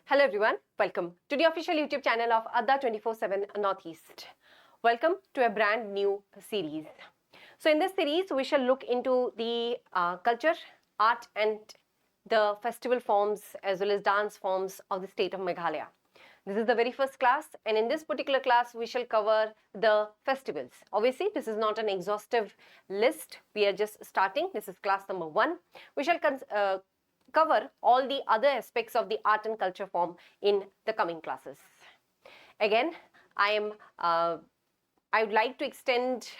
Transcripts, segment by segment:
Hello everyone, welcome to the official YouTube channel of Adda 24/7 Northeast. Welcome to a brand new series. So in this series, we shall look into the culture, art and the festival forms as well as dance forms of the state of Meghalaya. This is the very first class, and in this particular class, we shall cover the festivals. Obviously, this is not an exhaustive list. We are just starting. This is class number 1. We shall cover all the other aspects of the art and culture form in the coming classes. Again, I would like to extend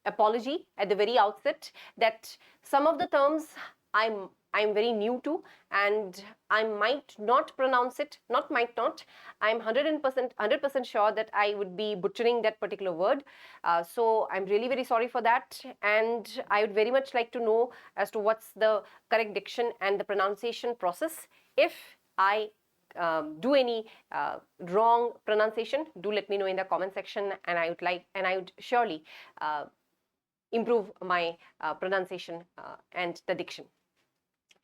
apology at the very outset that some of the terms I'm very new to, and I might not pronounce it, I'm 100% sure that I would be butchering that particular word. So I'm really very sorry for that, and I would very much like to know as to what's the correct diction and the pronunciation process. If I do any wrong pronunciation, do let me know in the comment section, and I would surely improve my pronunciation and the diction.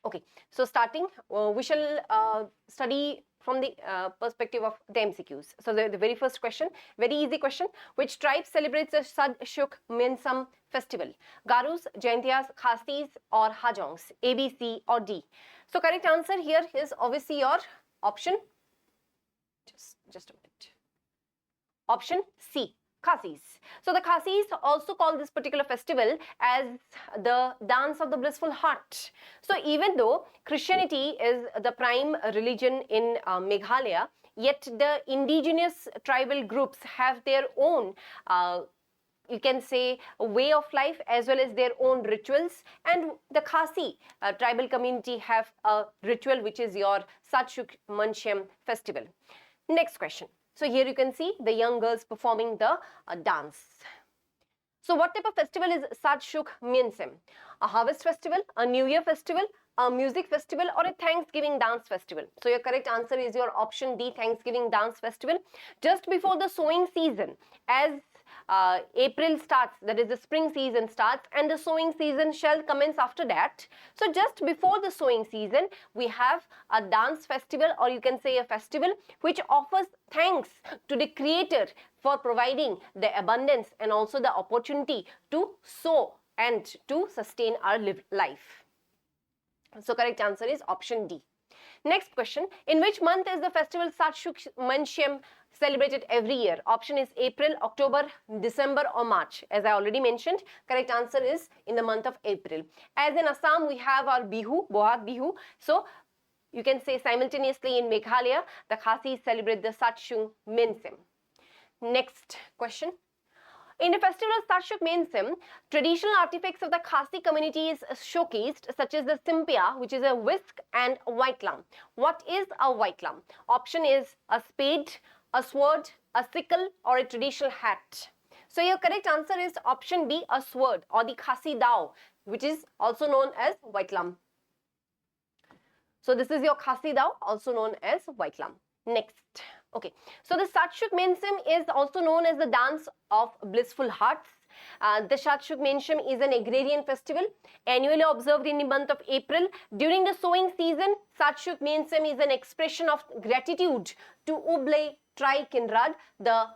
Okay, so starting, we shall study from the perspective of the MCQs. So the very first question, very easy question. Which tribe celebrates the Shad Suk Mynsiem festival? Garus, Jaintias, Khasis or Hajongs? A, B, C or D? So correct answer here is obviously your option. Just a minute. Option C. Khasis. So the Khasis also call this particular festival as the dance of the blissful heart. So even though Christianity is the prime religion in Meghalaya, yet the indigenous tribal groups have their own you can say a way of life as well as their own rituals, and the Khasi tribal community have a ritual which is your Shad Suk Mynsiem festival. Next question. So here you can see the young girls performing the dance. So what type of festival is Shad Suk Mynsiem? A harvest festival, a New Year festival, a music festival or a Thanksgiving dance festival? So your correct answer is your option D, Thanksgiving dance festival. Just before the sowing season, as April starts, that is the spring season starts, and the sowing season shall commence after that. So just before the sowing season, we have a dance festival, or you can say a festival which offers thanks to the Creator for providing the abundance and also the opportunity to sow and to sustain our life. So correct answer is option D. Next question, in which month is the festival Shad Suk Mynsiem celebrated every year? Option is April, October, December or March. As I already mentioned, correct answer is in the month of April. As in Assam, we have our Bihu, Bohag Bihu. So you can say simultaneously in Meghalaya, the Khasis celebrate the Shad Suk Mynsiem. Next question. In the festival of Shad Suk Mynsiem, traditional artifacts of the Khasi community is showcased, such as the simpia, which is a whisk, and a white lam. What is a white lam? Option is a spade, a sword, a sickle or a traditional hat. So your correct answer is option B, a sword or the Khasi dao, which is also known as white lam. So this is your Khasi dao, also known as white lam. Next. Okay, so the Shad Suk Mynsiem is also known as the dance of blissful hearts. The Shad Suk Mynsiem is an agrarian festival annually observed in the month of April. During the sowing season, Shad Suk Mynsiem is an expression of gratitude to Ublay Trai Kinrad, the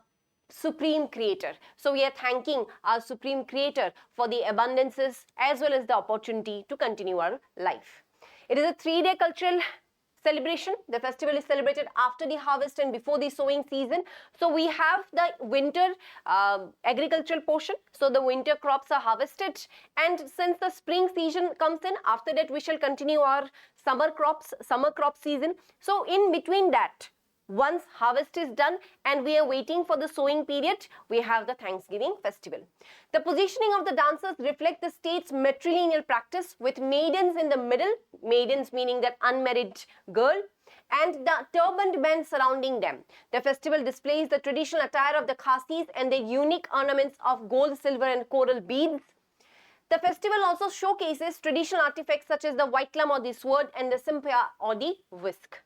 Supreme Creator. So we are thanking our Supreme Creator for the abundances as well as the opportunity to continue our life. It is a 3-day cultural celebration. The festival is celebrated after the harvest and before the sowing season. So we have the winter agricultural portion. So the winter crops are harvested, and since the spring season comes in, after that we shall continue our summer crop season. So in between that, once harvest is done and we are waiting for the sowing period, we have the Thanksgiving festival. The positioning of the dancers reflect the state's matrilineal practice, with maidens in the middle, maidens meaning that unmarried girl, and the turbaned men surrounding them. The festival displays the traditional attire of the Khasis and their unique ornaments of gold, silver and coral beads. The festival also showcases traditional artifacts such as the white lam or the sword and the simpia or the whisk.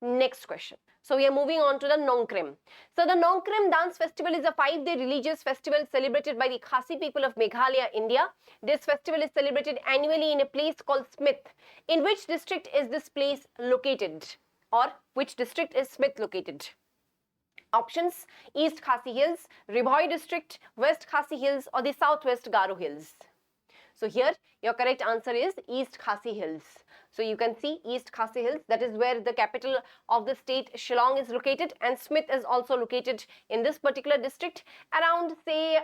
Next question. So we are moving on to the Nongkrem. So the Nongkrem dance festival is a 5-day religious festival celebrated by the Khasi people of Meghalaya, India. This festival is celebrated annually in a place called Smith. In which district is this place located? or which district is Smith located? Options: East Khasi Hills, Ribhoi district, West Khasi Hills, or the Southwest Garo Hills. So here your correct answer is East Khasi Hills. So you can see East Khasi Hills, that is where the capital of the state Shillong is located, and Smith is also located in this particular district, around say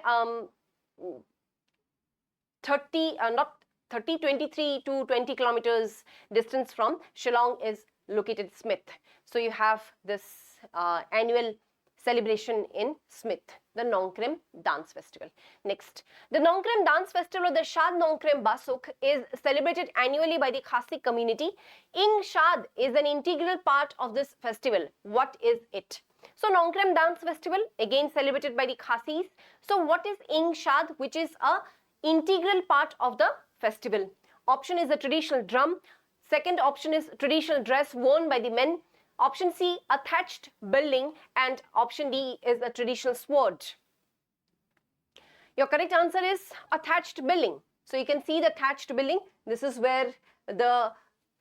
23 to 20 kilometers distance from Shillong is located Smith. So you have this annual celebration in Smith, the Nongkrem Dance Festival. Next, the Nongkrem Dance Festival, or the Shad Nongkrem Basuk, is celebrated annually by the Khasi community. Ing Shad is an integral part of this festival. What is it? So Nongkrem Dance Festival, again celebrated by the Khasis. So what is Ing Shad, which is a integral part of the festival? Option is a traditional drum. Second option is traditional dress worn by the men. Option C, a thatched building, and option D is a traditional sword. Your correct answer is a thatched building. So you can see the thatched building. This is where the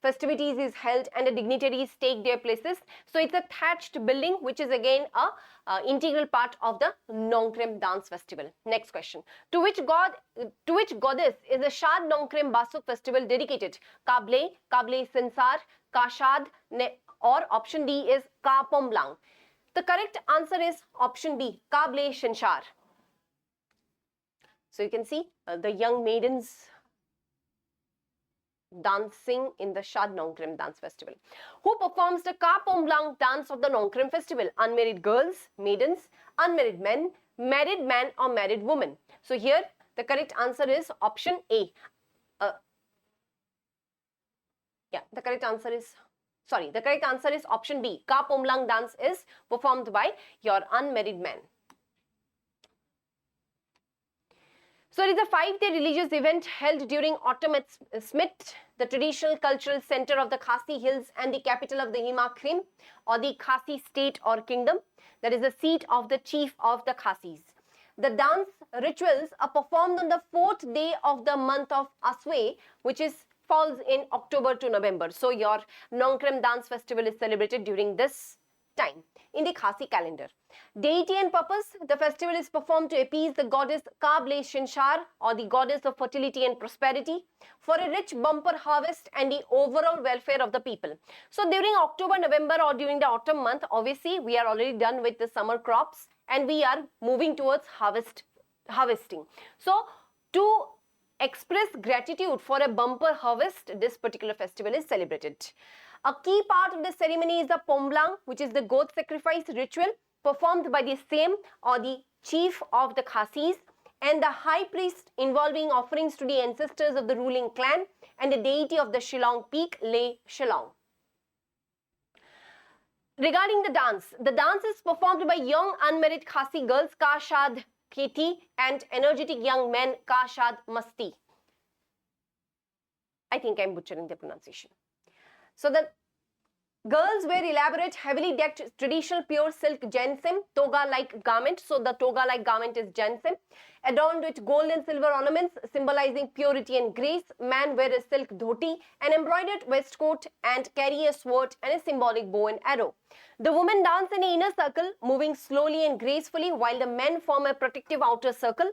festivities is held and the dignitaries take their places. So it's a thatched building, which is again a integral part of the Nongkrem Dance Festival. Next question: to which goddess is the Shad Nongkrem Basuk festival dedicated? Kable, Kable Sinsar, Kashad, or option D is Ka Pomlang. The correct answer is option B, Kable Shinshar. So you can see the young maidens dancing in the Shad Nongkrem Dance Festival. Who performs the Ka Pomlang dance of the Nongkrem Festival? Unmarried girls, maidens, unmarried men, married man, or married woman? So here the correct answer is option A. The correct answer is option B. Ka Pomlang dance is performed by your unmarried man. So it is a 5-day religious event held during autumn at Smith, the traditional cultural center of the Khasi Hills and the capital of the Nongkrem, or the Khasi state or kingdom, that is the seat of the chief of the Khasis. The dance rituals are performed on the 4th day of the month of Aswe, which falls in October to November. So your Nongkrem Dance Festival is celebrated during this time in the Khasi calendar. Deity and purpose: the festival is performed to appease the goddess Kable Shinshar, or the goddess of fertility and prosperity, for a rich bumper harvest and the overall welfare of the people. So during October, November, or during the autumn month, obviously we are already done with the summer crops and we are moving towards harvesting. So to express gratitude for a bumper harvest, this particular festival is celebrated. A key part of the ceremony is the Pomlang, which is the goat sacrifice ritual performed by the same or the chief of the Khasis and the high priest, involving offerings to the ancestors of the ruling clan and the deity of the Shillong peak, Le Shillong. Regarding the dance is performed by young unmarried Khasi girls Ka Shad Kheti and energetic young men Ka Shad Masti. I think I'm butchering the pronunciation. So the girls wear elaborate, heavily decked traditional pure silk jensem toga-like garment. So the toga-like garment is jensem, adorned with gold and silver ornaments symbolizing purity and grace. Man wear a silk dhoti, an embroidered waistcoat, and carry a sword and a symbolic bow and arrow. The women dance in an inner circle, moving slowly and gracefully, while the men form a protective outer circle.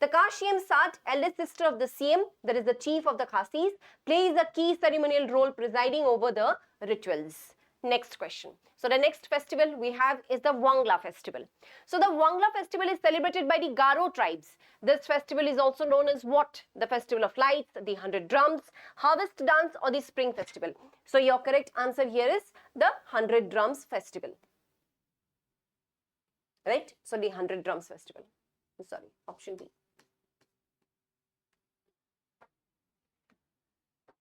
The Kashiem Sat, eldest sister of the CM, that is the chief of the Khasis, plays a key ceremonial role presiding over the rituals. Next question. So the next festival we have is the Wangla festival. So the Wangla festival is celebrated by the Garo tribes. This festival is also known as what? The Festival of Lights, the 100 Drums, Harvest Dance, or the Spring Festival. So your correct answer here is the 100 Drums festival. Right? So the 100 Drums festival. Sorry, option B.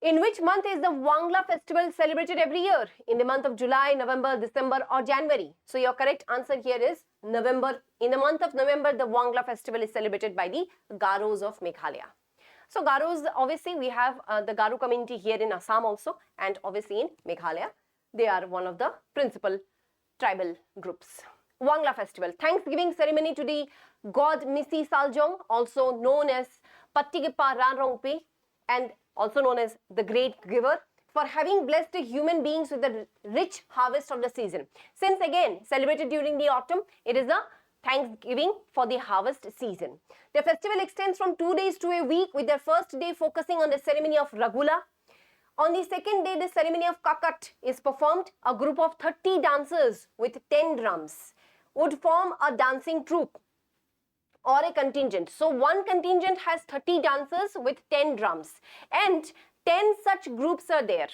In which month is the Wangla festival celebrated every year? In the month of July, November, December, or January? So your correct answer here is November. In the month of November, the Wangla festival is celebrated by the Garos of Meghalaya. So Garos, obviously we have the Garo community here in Assam also, and obviously in Meghalaya. They are one of the principal tribal groups. Wangla festival, thanksgiving ceremony to the god Misi Saljong, also known as Pattigipa Ranrongpe, and also known as the Great Giver. for having blessed the human beings with the rich harvest of the season. Since again celebrated during the autumn, it is a thanksgiving for the harvest season. The festival extends from 2 days to a week, with their first day focusing on the ceremony of Ragula. On the second day, the ceremony of Kakat is performed. A group of 30 dancers with 10 drums would form a dancing troupe or a contingent. So one contingent has 30 dancers with 10 drums, and 10 such groups are there.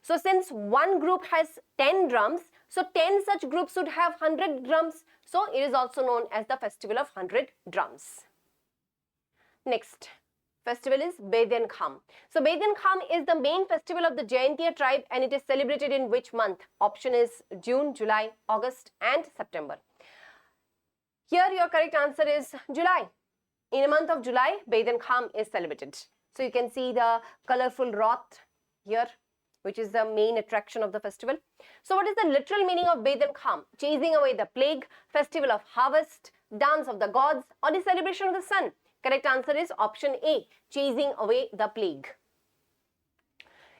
So since one group has 10 drums, so 10 such groups would have 100 drums. So it is also known as the Festival of 100 Drums. Next festival is Behdeinkhlam. So Behdeinkhlam is the main festival of the Jaintia tribe, and it is celebrated in which month? Option is June, July, August and September. Here your correct answer is July. In the month of July, Behdeinkhlam is celebrated. So you can see the colorful wrath here, which is the main attraction of the festival. So what is the literal meaning of Behdeinkhlam? Chasing away the plague, festival of harvest, dance of the gods, or the celebration of the sun? Correct answer is option A, chasing away the plague.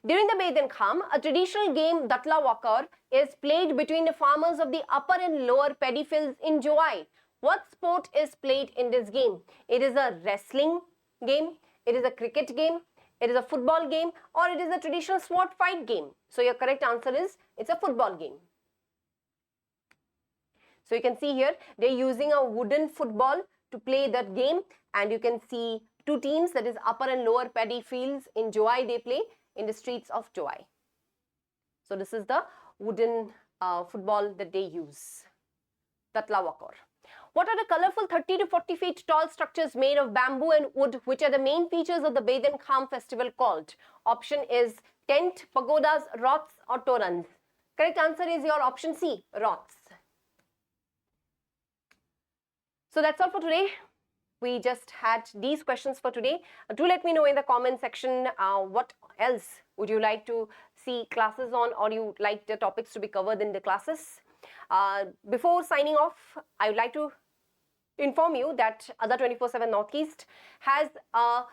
During the Behdeinkhlam, a traditional game, Datla Wakar, is played between the farmers of the upper and lower paddy fields in Joai. What sport is played in this game? It is a wrestling game, it is a cricket game, it is a football game, or it is a traditional sword fight game. So your correct answer is, it's a football game. So you can see here, they're using a wooden football to play that game, and you can see two teams, that is upper and lower paddy fields in Joai, they play in the streets of Joai. So this is the wooden football that they use, Datla Wakar. What are the colorful 30 to 40 feet tall structures made of bamboo and wood, which are the main features of the Behdeinkhlam festival called? Option is tent, pagodas, rots or torans. Correct answer is your option C, rots. So that's all for today. We just had these questions for today. Do let me know in the comment section what else would you like to see classes on, or you like the topics to be covered in the classes. Before signing off, I would like to inform you that Adda 24/7 Northeast has a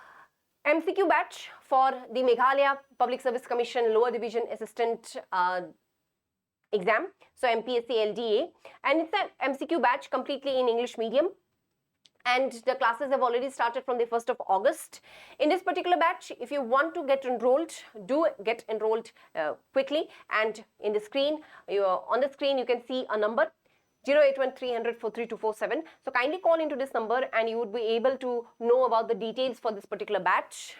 MCQ batch for the Meghalaya Public Service Commission Lower Division Assistant exam, so MPSC LDA, and it's an MCQ batch completely in English medium. And the classes have already started from the 1st of August. In this particular batch, if you want to get enrolled, do get enrolled quickly. And in the screen, on the screen, you can see a number 08130043247. So kindly call into this number and you would be able to know about the details for this particular batch,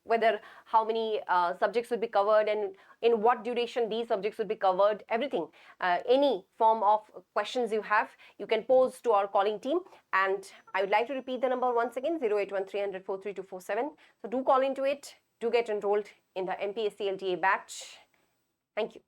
whether how many subjects would be covered and in what duration these subjects would be covered, everything. Any form of questions you have, you can pose to our calling team. And I would like to repeat the number once again, 08130043247. So do call into it, do get enrolled in the MPSC LDA batch. Thank you.